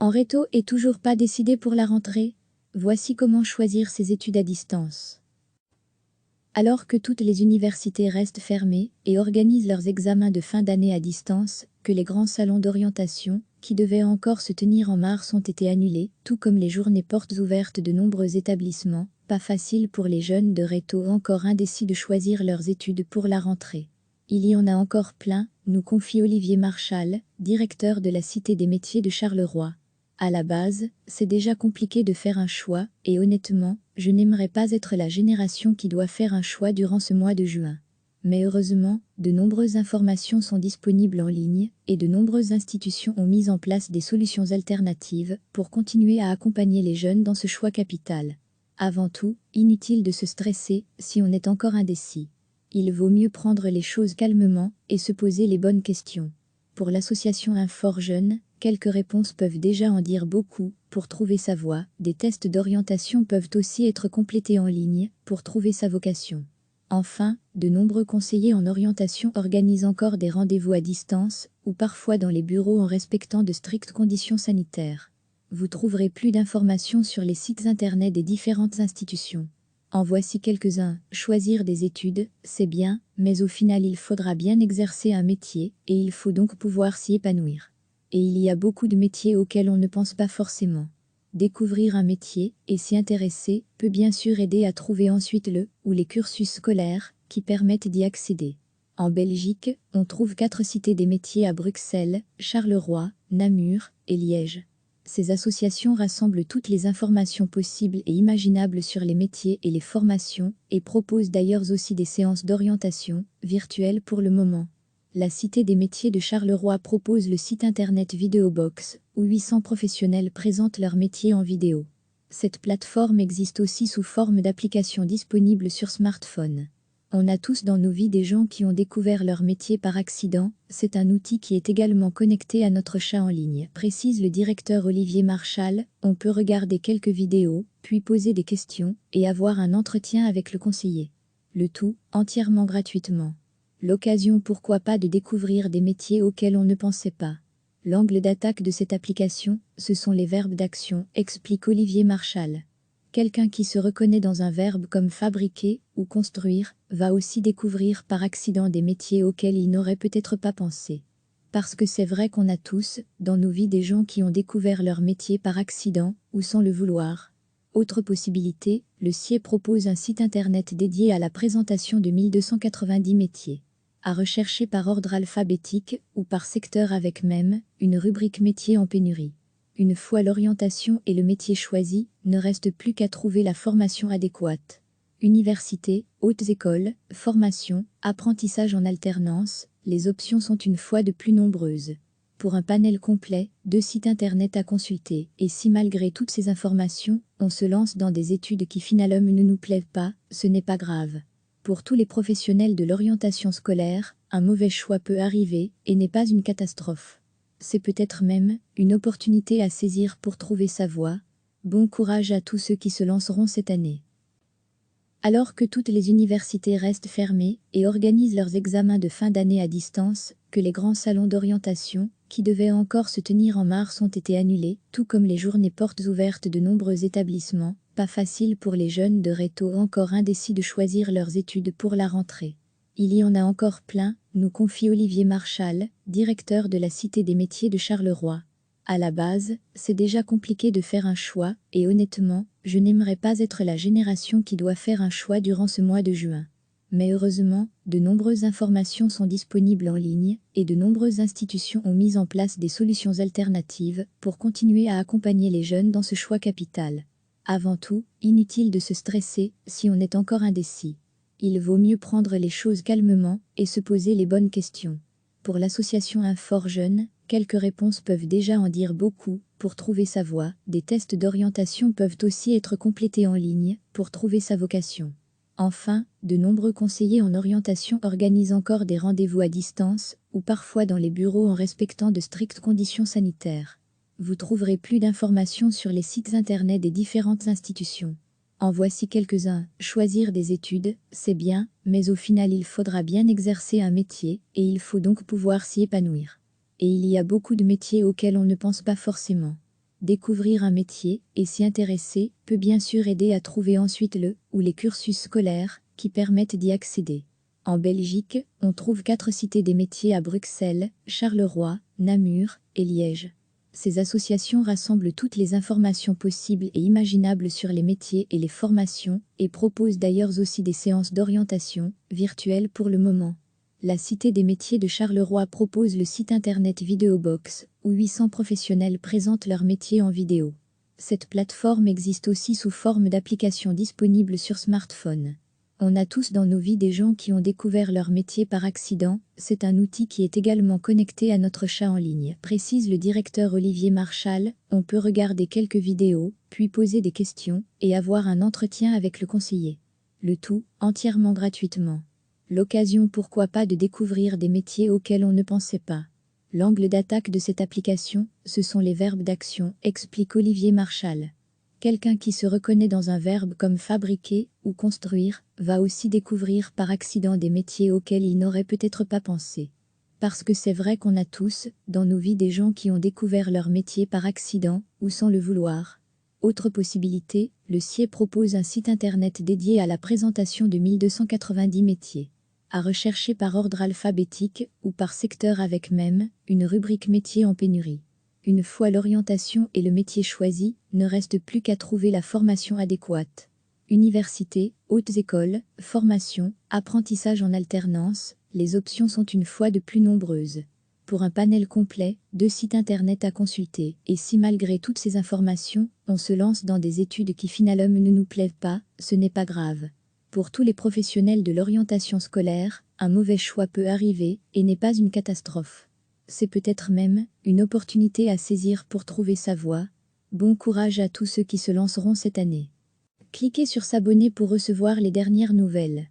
Enreto est toujours pas décidé pour la rentrée? Voici comment choisir ses études à distance. Alors que toutes les universités restent fermées et organisent leurs examens de fin d'année à distance, que les grands salons d'orientation, qui devaient encore se tenir en mars, ont été annulés, tout comme les journées portes ouvertes de nombreux établissements, pas facile pour les jeunes de Réto encore indécis de choisir leurs études pour la rentrée. Il y en a encore plein, nous confie Olivier Marchal, directeur de la Cité des métiers de Charleroi. À la base, c'est déjà compliqué de faire un choix, et honnêtement, je n'aimerais pas être la génération qui doit faire un choix durant ce mois de juin. Mais heureusement, de nombreuses informations sont disponibles en ligne, et de nombreuses institutions ont mis en place des solutions alternatives pour continuer à accompagner les jeunes dans ce choix capital. Avant tout, inutile de se stresser si on est encore indécis. Il vaut mieux prendre les choses calmement et se poser les bonnes questions. Pour l'association Infor Jeunes, quelques réponses peuvent déjà en dire beaucoup. Pour trouver sa voie, des tests d'orientation peuvent aussi être complétés en ligne pour trouver sa vocation. Enfin, de nombreux conseillers en orientation organisent encore des rendez-vous à distance ou parfois dans les bureaux en respectant de strictes conditions sanitaires. Vous trouverez plus d'informations sur les sites internet des différentes institutions. En voici quelques-uns. Choisir des études, c'est bien, mais au final il faudra bien exercer un métier, et il faut donc pouvoir s'y épanouir. Et il y a beaucoup de métiers auxquels on ne pense pas forcément. Découvrir un métier, et s'y intéresser, peut bien sûr aider à trouver ensuite le ou les cursus scolaires, qui permettent d'y accéder. En Belgique, on trouve 4 cités des métiers à Bruxelles, Charleroi, Namur et Liège. Ces associations rassemblent toutes les informations possibles et imaginables sur les métiers et les formations, et proposent d'ailleurs aussi des séances d'orientation, virtuelles pour le moment. La Cité des métiers de Charleroi propose le site internet Vidéobox, où 800 professionnels présentent leur métier en vidéo. Cette plateforme existe aussi sous forme d'application disponible sur smartphone. On a tous dans nos vies des gens qui ont découvert leur métier par accident, c'est un outil qui est également connecté à notre chat en ligne, précise le directeur Olivier Marchal. On peut regarder quelques vidéos, puis poser des questions, et avoir un entretien avec le conseiller. Le tout, entièrement gratuitement. L'occasion pourquoi pas de découvrir des métiers auxquels on ne pensait pas. L'angle d'attaque de cette application, ce sont les verbes d'action, explique Olivier Marchal. Quelqu'un qui se reconnaît dans un verbe comme fabriquer ou construire, va aussi découvrir par accident des métiers auxquels il n'aurait peut-être pas pensé. Parce que c'est vrai qu'on a tous, dans nos vies, des gens qui ont découvert leur métier par accident, ou sans le vouloir. Autre possibilité, le CIE propose un site internet dédié à la présentation de 1290 métiers. À rechercher par ordre alphabétique, ou par secteur avec même, une rubrique métiers en pénurie. Une fois l'orientation et le métier choisi, ne reste plus qu'à trouver la formation adéquate. Université, hautes écoles, formation, apprentissage en alternance, les options sont une fois de plus nombreuses. Pour un panel complet, 2 sites internet à consulter, et si malgré toutes ces informations, on se lance dans des études qui finalement ne nous plaisent pas, ce n'est pas grave. Pour tous les professionnels de l'orientation scolaire, un mauvais choix peut arriver, et n'est pas une catastrophe. C'est peut-être même une opportunité à saisir pour trouver sa voie. Bon courage à tous ceux qui se lanceront cette année. Alors que toutes les universités restent fermées et organisent leurs examens de fin d'année à distance, que les grands salons d'orientation, qui devaient encore se tenir en mars, ont été annulés, tout comme les journées portes ouvertes de nombreux établissements, pas facile pour les jeunes de Réto encore indécis de choisir leurs études pour la rentrée. Il y en a encore plein, nous confie Olivier Marchal, directeur de la Cité des métiers de Charleroi. À la base, c'est déjà compliqué de faire un choix, et honnêtement, je n'aimerais pas être la génération qui doit faire un choix durant ce mois de juin. Mais heureusement, de nombreuses informations sont disponibles en ligne, et de nombreuses institutions ont mis en place des solutions alternatives pour continuer à accompagner les jeunes dans ce choix capital. Avant tout, inutile de se stresser si on est encore indécis. Il vaut mieux prendre les choses calmement et se poser les bonnes questions. Pour l'association Infor Jeunes, quelques réponses peuvent déjà en dire beaucoup. Pour trouver sa voie, des tests d'orientation peuvent aussi être complétés en ligne pour trouver sa vocation. Enfin, de nombreux conseillers en orientation organisent encore des rendez-vous à distance ou parfois dans les bureaux en respectant de strictes conditions sanitaires. Vous trouverez plus d'informations sur les sites internet des différentes institutions. En voici quelques-uns. Choisir des études, c'est bien, mais au final il faudra bien exercer un métier, et il faut donc pouvoir s'y épanouir. Et il y a beaucoup de métiers auxquels on ne pense pas forcément. Découvrir un métier et s'y intéresser peut bien sûr aider à trouver ensuite le ou les cursus scolaires qui permettent d'y accéder. En Belgique, on trouve 4 cités des métiers à Bruxelles, Charleroi, Namur et Liège. Ces associations rassemblent toutes les informations possibles et imaginables sur les métiers et les formations et proposent d'ailleurs aussi des séances d'orientation, virtuelles pour le moment. La Cité des métiers de Charleroi propose le site internet Videobox, où 800 professionnels présentent leurs métiers en vidéo. Cette plateforme existe aussi sous forme d'application disponible sur smartphone. On a tous dans nos vies des gens qui ont découvert leur métier par accident, c'est un outil qui est également connecté à notre chat en ligne, précise le directeur Olivier Marchal. On peut regarder quelques vidéos, puis poser des questions, et avoir un entretien avec le conseiller. Le tout, entièrement gratuitement. L'occasion pourquoi pas de découvrir des métiers auxquels on ne pensait pas. L'angle d'attaque de cette application, ce sont les verbes d'action, explique Olivier Marchal. Quelqu'un qui se reconnaît dans un verbe comme fabriquer ou construire, va aussi découvrir par accident des métiers auxquels il n'aurait peut-être pas pensé. Parce que c'est vrai qu'on a tous, dans nos vies, des gens qui ont découvert leur métier par accident ou sans le vouloir. Autre possibilité, le CIE propose un site internet dédié à la présentation de 1290 métiers. À rechercher par ordre alphabétique ou par secteur avec même une rubrique métier en pénurie. Une fois l'orientation et le métier choisi, ne reste plus qu'à trouver la formation adéquate. Université, hautes écoles, formation, apprentissage en alternance, les options sont une fois de plus nombreuses. Pour un panel complet, 2 sites internet à consulter, et si malgré toutes ces informations, on se lance dans des études qui finalement ne nous plaisent pas, ce n'est pas grave. Pour tous les professionnels de l'orientation scolaire, un mauvais choix peut arriver et n'est pas une catastrophe. C'est peut-être même une opportunité à saisir pour trouver sa voie. Bon courage à tous ceux qui se lanceront cette année. Cliquez sur s'abonner pour recevoir les dernières nouvelles.